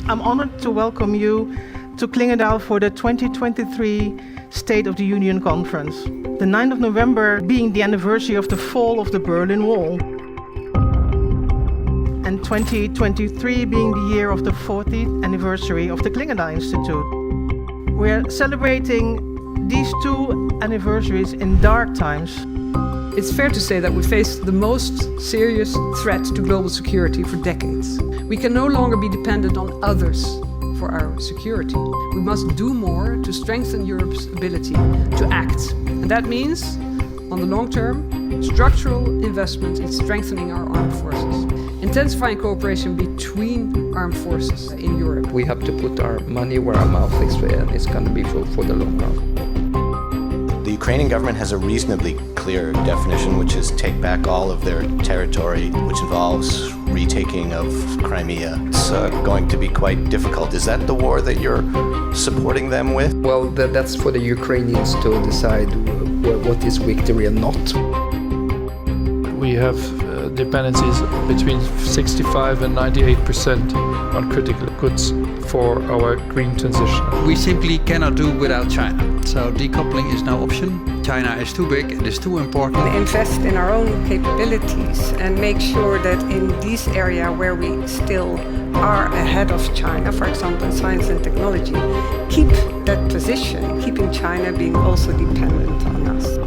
I'm honored to welcome you to Clingendael for the 2023 State of the Union Conference. The 9th of November being the anniversary of the fall of the Berlin Wall. And 2023 being the year of the 40th anniversary of the Clingendael Institute. We're celebrating these two anniversaries in dark times. It's fair to say that we face the most serious threat to global security for decades. We can no longer be dependent on others for our security. We must do more to strengthen Europe's ability to act. And that means, on the long term, structural investment in strengthening our armed forces, intensifying cooperation between armed forces in Europe. We have to put our money where our mouth is, and it's going to be for the long run. The Ukrainian government has a reasonably clear definition, which is take back all of their territory, which involves retaking of Crimea. It's going to be quite difficult. Is that the war that you're supporting them with? Well, that's for the Ukrainians to decide what is victory and not. We have dependencies between 65 and 98% on critical goods for our green transition. We simply cannot do without China. So decoupling is no option. China is too big, it is too important. Invest in our own capabilities and make sure that in this area where we still are ahead of China, for example in science and technology, keep that position, keeping China being also dependent on us.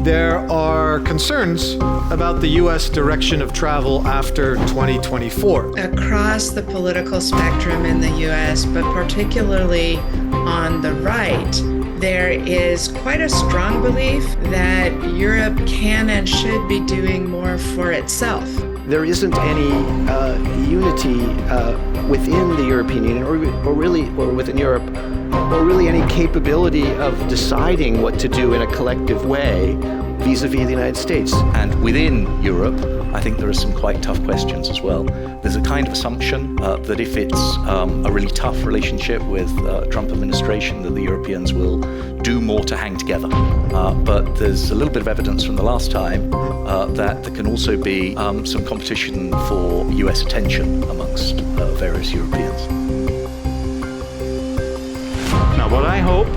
There are concerns about the U.S. direction of travel after 2024. Across the political spectrum in the U.S., but particularly on the right, there is quite a strong belief that Europe can and should be doing more for itself. There isn't any unity within the European Union, or within Europe, or really any capability of deciding what to do in a collective way vis-a-vis the United States. And within Europe, I think there are some quite tough questions as well. There's a kind of assumption that if it's a really tough relationship with Trump administration, that the Europeans will do more to hang together. But there's a little bit of evidence from the last time that there can also be some competition for US attention amongst various Europeans. Now, what I hope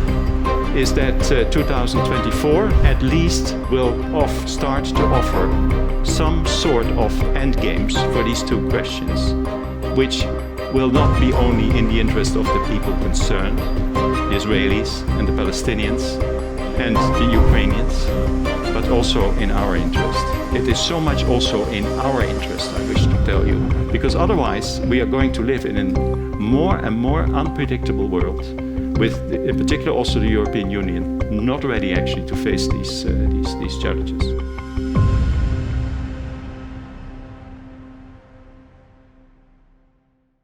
is that 2024 at least will start to offer some sort of endgames for these two questions, which will not be only in the interest of the people concerned, the Israelis and the Palestinians and the Ukrainians, but also in our interest. It is so much also in our interest, I wish to tell you, because otherwise we are going to live in a more and more unpredictable world, with, in particular, also the European Union not ready actually to face these challenges.